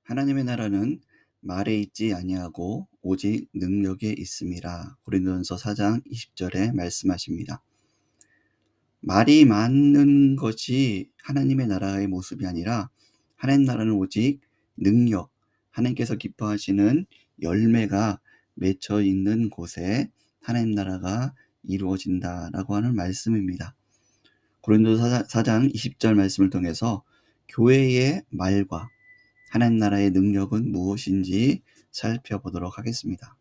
하나님의 나라는 말에 있지 아니하고 오직 능력에 있음이라. 고린도전서 4장 20절에 말씀하십니다. 말이 많은 것이 하나님의 나라의 모습이 아니라 하나님 나라는 오직 능력, 하나님께서 기뻐하시는 열매가 맺혀 있는 곳에 하나님 나라가 이루어진다라고 하는 말씀입니다. 고린도서 4장 20절 말씀을 통해서 교회의 말과 하나님 나라의 능력은 무엇인지 살펴보도록 하겠습니다.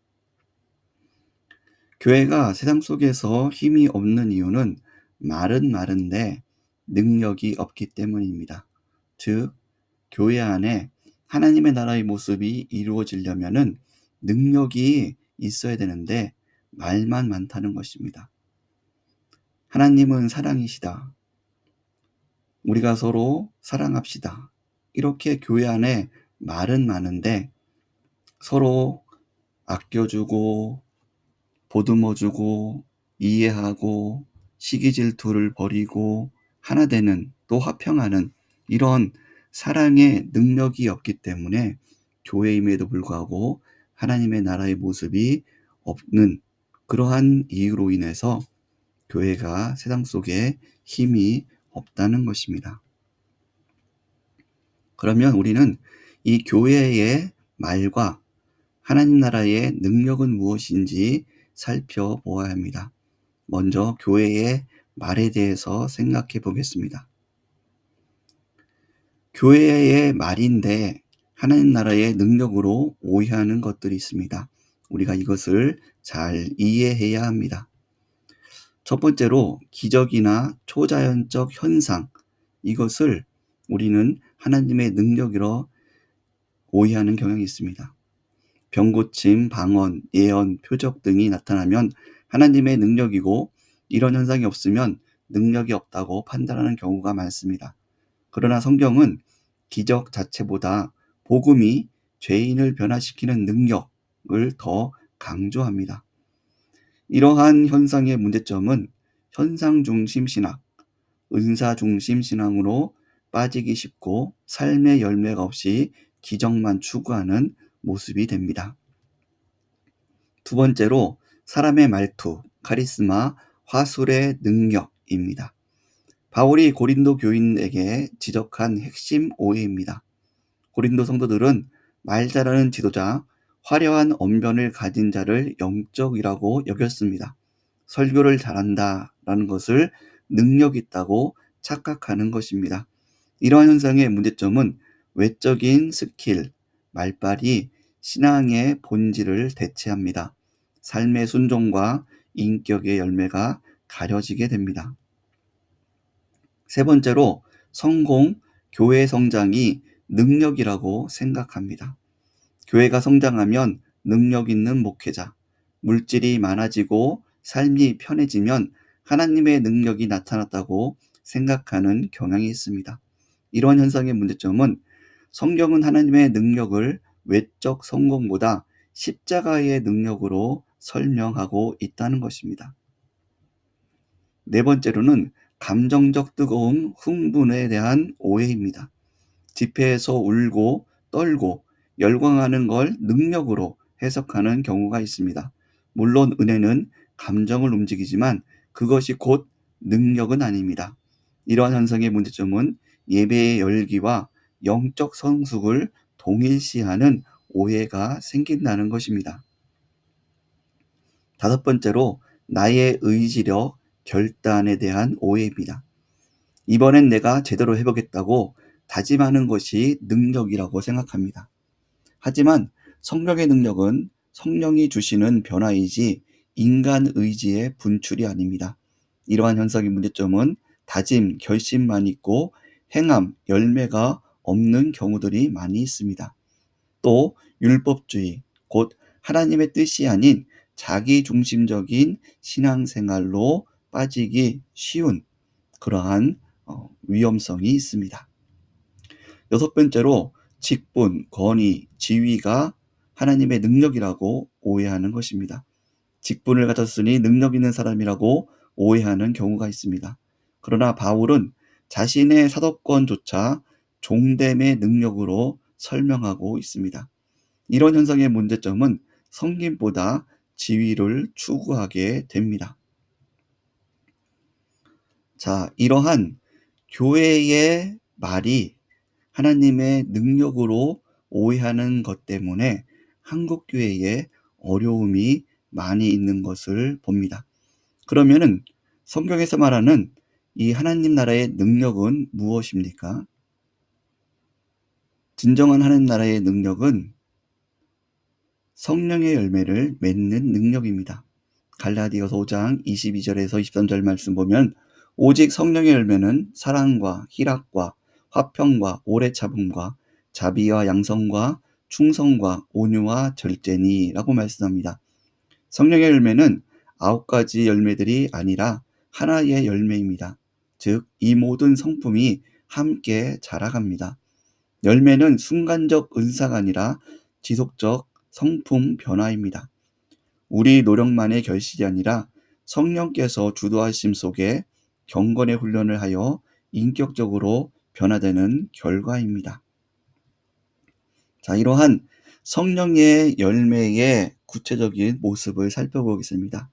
교회가 세상 속에서 힘이 없는 이유는 말은 많은데 능력이 없기 때문입니다. 즉, 교회 안에 하나님의 나라의 모습이 이루어지려면은 능력이 있어야 되는데 말만 많다는 것입니다. 하나님은 사랑이시다. 우리가 서로 사랑합시다. 이렇게 교회 안에 말은 많은데 서로 아껴주고 보듬어주고 이해하고 시기질투를 버리고 하나 되는, 또 화평하는 이런 사랑의 능력이 없기 때문에 교회임에도 불구하고 하나님의 나라의 모습이 없는, 그러한 이유로 인해서 교회가 세상 속에 힘이 없다는 것입니다. 그러면 우리는 이 교회의 말과 하나님 나라의 능력은 무엇인지 살펴보아야 합니다. 먼저 교회의 말에 대해서 생각해 보겠습니다. 교회의 말인데 하나님 나라의 능력으로 오해하는 것들이 있습니다. 우리가 이것을 잘 이해해야 합니다. 첫 번째로 기적이나 초자연적 현상, 이것을 우리는 하나님의 능력으로 오해하는 경향이 있습니다. 병고침, 방언, 예언, 표적 등이 나타나면 하나님의 능력이고, 이런 현상이 없으면 능력이 없다고 판단하는 경우가 많습니다. 그러나 성경은 기적 자체보다 복음이 죄인을 변화시키는 능력을 더 강조합니다. 이러한 현상의 문제점은 현상 중심 신학, 은사 중심 신앙으로 빠지기 쉽고 삶의 열매가 없이 기적만 추구하는 모습이 됩니다. 두 번째로 사람의 말투, 카리스마, 화술의 능력입니다. 바울이 고린도 교인에게 지적한 핵심 오해입니다. 고린도 성도들은 말 잘하는 지도자, 화려한 언변을 가진 자를 영적이라고 여겼습니다. 설교를 잘한다라는 것을 능력 있다고 착각하는 것입니다. 이러한 현상의 문제점은 외적인 스킬, 말빨이 신앙의 본질을 대체합니다. 삶의 순종과 인격의 열매가 가려지게 됩니다. 세 번째로 성공, 교회 성장이 능력이라고 생각합니다. 교회가 성장하면 능력 있는 목회자, 물질이 많아지고 삶이 편해지면 하나님의 능력이 나타났다고 생각하는 경향이 있습니다. 이러한 현상의 문제점은 성경은 하나님의 능력을 외적 성공보다 십자가의 능력으로 설명하고 있다는 것입니다. 네 번째로는 감정적 뜨거움, 흥분에 대한 오해입니다. 집회에서 울고 떨고 열광하는 걸 능력으로 해석하는 경우가 있습니다. 물론 은혜는 감정을 움직이지만 그것이 곧 능력은 아닙니다. 이러한 현상의 문제점은 예배의 열기와 영적 성숙을 동일시하는 오해가 생긴다는 것입니다. 다섯 번째로 나의 의지력, 결단에 대한 오해입니다. 이번엔 내가 제대로 해보겠다고 다짐하는 것이 능력이라고 생각합니다. 하지만 성령의 능력은 성령이 주시는 변화이지 인간 의지의 분출이 아닙니다. 이러한 현상의 문제점은 다짐, 결심만 있고 행함, 열매가 없는 경우들이 많이 있습니다. 또 율법주의, 곧 하나님의 뜻이 아닌 자기중심적인 신앙생활로 빠지기 쉬운 그러한 위험성이 있습니다. 여섯 번째로 직분, 권위, 지위가 하나님의 능력이라고 오해하는 것입니다. 직분을 가졌으니 능력 있는 사람이라고 오해하는 경우가 있습니다. 그러나 바울은 자신의 사도권조차 종됨의 능력으로 설명하고 있습니다. 이런 현상의 문제점은 성김보다 지위를 추구하게 됩니다. 자, 이러한 교회의 말이 하나님의 능력으로 오해하는 것 때문에 한국 교회에 어려움이 많이 있는 것을 봅니다. 그러면은 성경에서 말하는 이 하나님 나라의 능력은 무엇입니까? 진정한 하나님 나라의 능력은 성령의 열매를 맺는 능력입니다. 갈라디아서 5장 22절에서 23절 말씀 보면 오직 성령의 열매는 사랑과 희락과 화평과 오래 참음과 자비와 양성과 충성과 온유와 절제니라고 말씀합니다. 성령의 열매는 9가지 열매들이 아니라 하나의 열매입니다. 즉, 이 모든 성품이 함께 자라갑니다. 열매는 순간적 은사가 아니라 지속적 성품 변화입니다. 우리 노력만의 결실이 아니라 성령께서 주도하심 속에 경건의 훈련을 하여 인격적으로 변화되는 결과입니다. 자, 이러한 성령의 열매의 구체적인 모습을 살펴보겠습니다.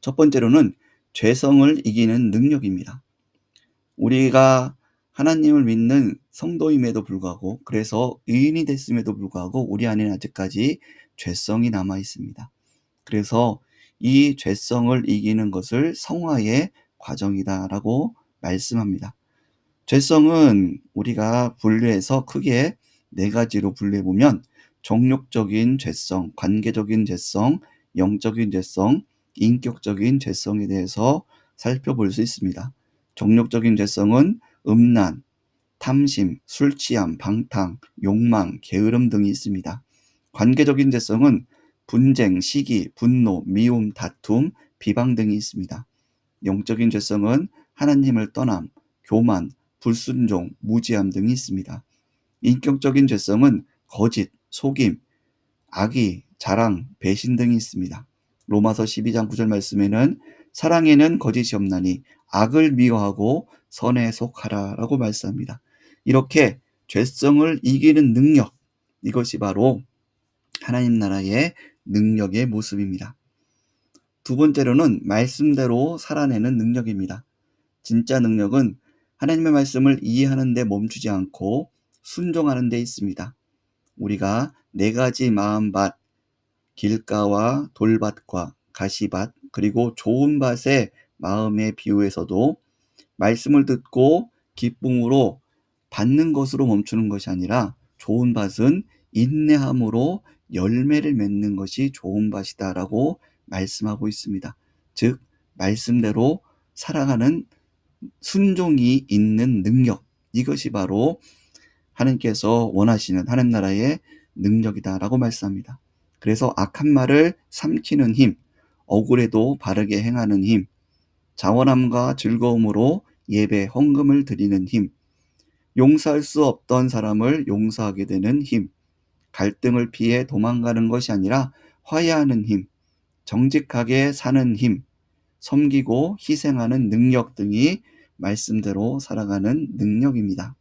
첫 번째로는 죄성을 이기는 능력입니다. 우리가 하나님을 믿는 성도임에도 불구하고, 그래서 의인이 됐음에도 불구하고 우리 안에는 아직까지 죄성이 남아 있습니다. 그래서 이 죄성을 이기는 것을 성화의 과정이다라고 말씀합니다. 죄성은 우리가 분류해서 크게 4가지로 분류해보면 정욕적인 죄성, 관계적인 죄성, 영적인 죄성, 인격적인 죄성에 대해서 살펴볼 수 있습니다. 정욕적인 죄성은 음란, 탐심, 술 취함, 방탕, 욕망, 게으름 등이 있습니다. 관계적인 죄성은 분쟁, 시기, 분노, 미움, 다툼, 비방 등이 있습니다. 영적인 죄성은 하나님을 떠남, 교만, 불순종, 무지함 등이 있습니다. 인격적인 죄성은 거짓, 속임, 악의, 자랑, 배신 등이 있습니다. 로마서 12장 9절 말씀에는 사랑에는 거짓이 없나니 악을 미워하고 선에 속하라라고 말씀합니다. 이렇게 죄성을 이기는 능력, 이것이 바로 하나님 나라의 능력의 모습입니다. 두 번째로는 말씀대로 살아내는 능력입니다. 진짜 능력은 하나님의 말씀을 이해하는 데 멈추지 않고 순종하는 데 있습니다. 우리가 4가지 마음밭, 길가와 돌밭과 가시밭, 그리고 좋은 밭의 마음의 비유에서도 말씀을 듣고 기쁨으로 받는 것으로 멈추는 것이 아니라 좋은 밭은 인내함으로 열매를 맺는 것이 좋은 밭이다라고 말씀하고 있습니다. 즉, 말씀대로 살아가는 순종이 있는 능력, 이것이 바로 하나님께서 원하시는 하나님 나라의 능력이다라고 말씀합니다. 그래서 악한 말을 삼키는 힘, 억울해도 바르게 행하는 힘, 자원함과 즐거움으로 예배 헌금을 드리는 힘, 용서할 수 없던 사람을 용서하게 되는 힘, 갈등을 피해 도망가는 것이 아니라 화해하는 힘, 정직하게 사는 힘, 섬기고 희생하는 능력 등이 말씀대로 살아가는 능력입니다.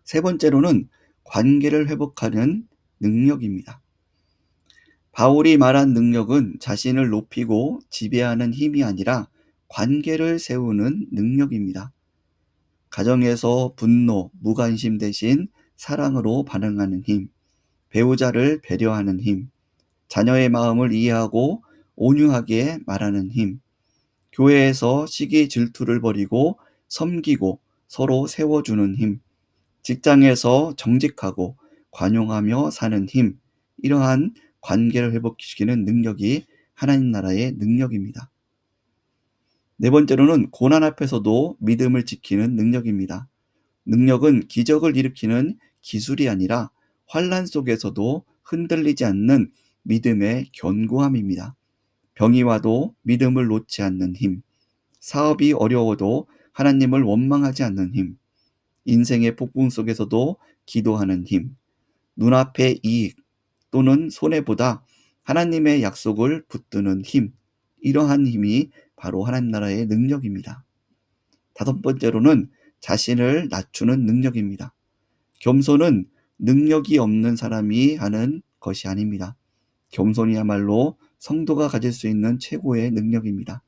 세 번째로는 관계를 회복하는 능력입니다. 바울이 말한 능력은 자신을 높이고 지배하는 힘이 아니라 관계를 세우는 능력입니다. 가정에서 분노, 무관심 대신 사랑으로 반응하는 힘, 배우자를 배려하는 힘, 자녀의 마음을 이해하고 온유하게 말하는 힘, 교회에서 시기 질투를 버리고 섬기고 서로 세워주는 힘, 직장에서 정직하고 관용하며 사는 힘, 이러한 관계를 회복시키는 능력이 하나님 나라의 능력입니다. 네 번째로는 고난 앞에서도 믿음을 지키는 능력입니다. 능력은 기적을 일으키는 기술이 아니라 환난 속에서도 흔들리지 않는 믿음의 견고함입니다. 병이 와도 믿음을 놓지 않는 힘, 사업이 어려워도 하나님을 원망하지 않는 힘, 인생의 폭풍 속에서도 기도하는 힘, 눈앞의 이익 또는 손해보다 하나님의 약속을 붙드는 힘, 이러한 힘이 바로 하나님 나라의 능력입니다. 다섯 번째로는 자신을 낮추는 능력입니다. 겸손은 능력이 없는 사람이 하는 것이 아닙니다. 겸손이야말로 성도가 가질 수 있는 최고의 능력입니다.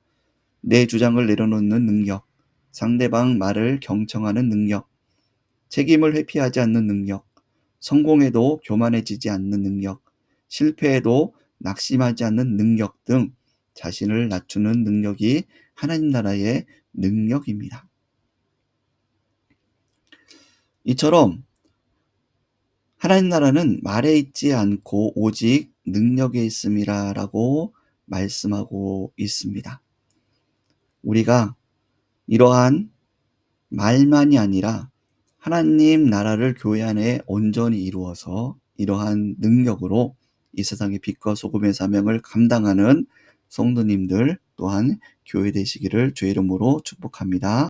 내 주장을 내려놓는 능력, 상대방 말을 경청하는 능력, 책임을 회피하지 않는 능력, 성공해도 교만해지지 않는 능력, 실패해도 낙심하지 않는 능력 등 자신을 낮추는 능력이 하나님 나라의 능력입니다. 이처럼 하나님 나라는 말에 있지 않고 오직 능력에 있음이라라고 말씀하고 있습니다. 우리가 이러한 말만이 아니라 하나님 나라를 교회 안에 온전히 이루어서 이러한 능력으로 이 세상의 빛과 소금의 사명을 감당하는 성도님들 또한 교회 되시기를 주의 이름으로 축복합니다.